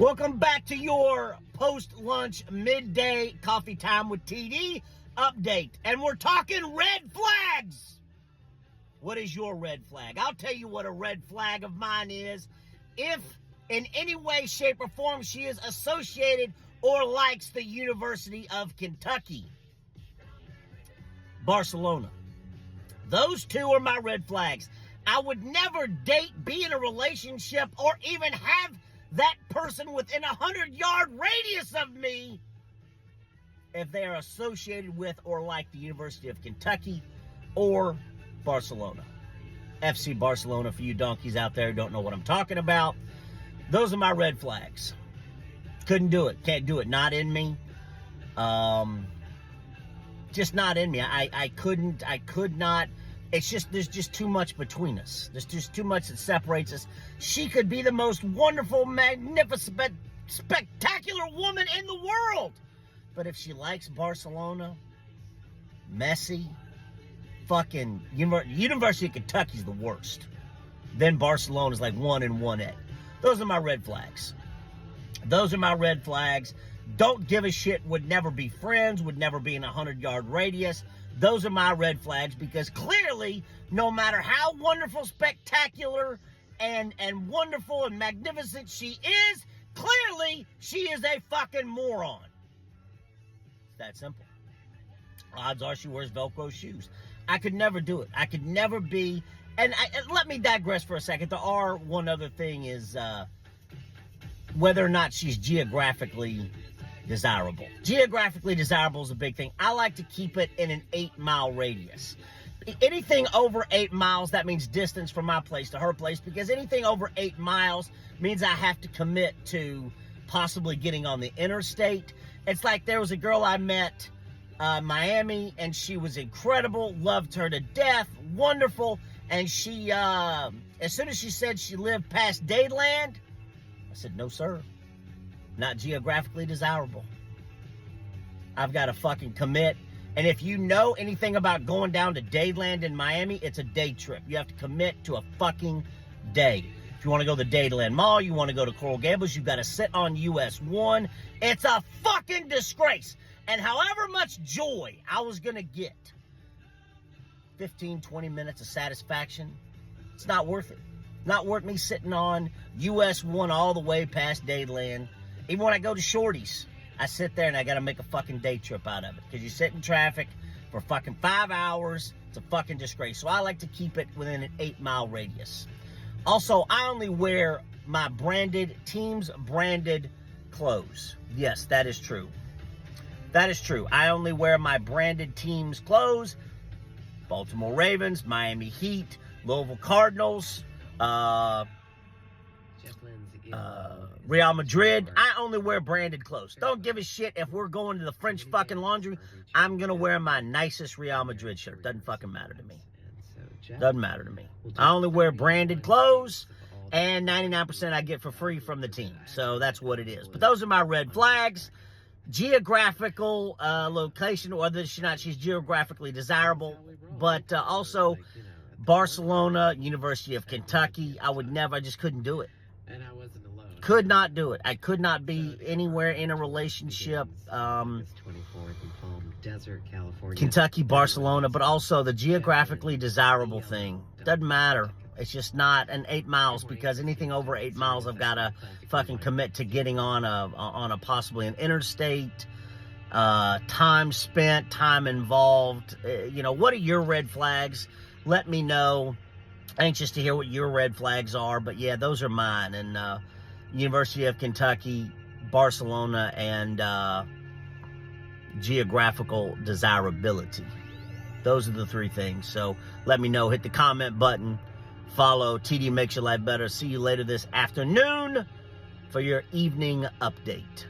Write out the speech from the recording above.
Welcome back to your post-lunch midday coffee time with TD update. And we're talking red flags. What is your red flag? I'll tell you what a red flag of mine is. If in any way, shape, or form she is associated or likes the University of Kentucky. Barcelona. Those two are my red flags. I would never date, be in a relationship, or even have that person within 100-yard radius of me if they are associated with or like the University of Kentucky or Barcelona. FC Barcelona, for you donkeys out there who don't know what I'm talking about. Those are my red flags. Couldn't do it. Can't do it. Not in me. Just not in me. I could not. It's just, there's just too much between us. There's just too much that separates us. She could be the most wonderful, magnificent, spectacular woman in the world. But if she likes Barcelona, Messi, fucking University of Kentucky's the worst. Then Barcelona's like 1 and 1A. Those are my red flags. Those are my red flags. Don't give a shit, would never be friends, would never be in a 100-yard radius. Those are my red flags because clearly, no matter how wonderful, spectacular, and wonderful and magnificent she is, clearly she is a fucking moron. It's that simple. Odds are she wears Velcro shoes. I could never do it. I could never be, and let me digress for a second. There are one other thing is whether or not she's geographically desirable. Geographically desirable is a big thing. I like to keep it in an 8-mile radius. Anything over 8 miles, that means distance from my place to her place, because anything over 8 miles means I have to commit to possibly getting on the interstate. It's like there was a girl I met Miami, and she was incredible, loved her to death, wonderful, and she, as soon as she said she lived past Dadeland, I said, no, sir. Not geographically desirable. I've got to fucking commit. And if you know anything about going down to Dadeland in Miami, it's a day trip. You have to commit to a fucking day. If you want to go to the Dadeland Mall, you want to go to Coral Gables, you've got to sit on US 1. It's a fucking disgrace. And however much joy I was going to get, 15, 20 minutes of satisfaction, it's not worth it. Not worth me sitting on US 1 all the way past Dadeland. Even when I go to Shorty's, I sit there and I got to make a fucking day trip out of it. Because you sit in traffic for fucking 5 hours. It's a fucking disgrace. So I like to keep it within an 8-mile radius. Also, I only wear my team's branded clothes. Yes, that is true. That is true. I only wear my branded team's clothes. Baltimore Ravens, Miami Heat, Louisville Cardinals, Real Madrid. I only wear branded clothes. Don't give a shit if we're going to the French fucking Laundry. I'm going to wear my nicest Real Madrid shirt. Doesn't fucking matter to me. Doesn't matter to me. I only wear branded clothes, and 99% I get for free from the team. So that's what it is. But those are my red flags. Geographical location, whether she's geographically desirable, but also Barcelona, University of Kentucky. I just couldn't do it. And I wasn't alone. Could not do it. I could not be anywhere in a relationship. 24th in Palm Desert, California. Kentucky, Barcelona, but also the geographically desirable thing. Doesn't matter. It's just not an 8 miles, because anything over 8 miles, I've got to fucking commit to getting on a possibly an interstate. Time spent, time involved. What are your red flags? Let me know. Anxious to hear what your red flags are, but yeah, those are mine. And University of Kentucky, Barcelona, and geographical desirability. Those are the 3 things. So let me know. Hit the comment button. Follow. TD Makes Your Life Better. See you later this afternoon for your evening update.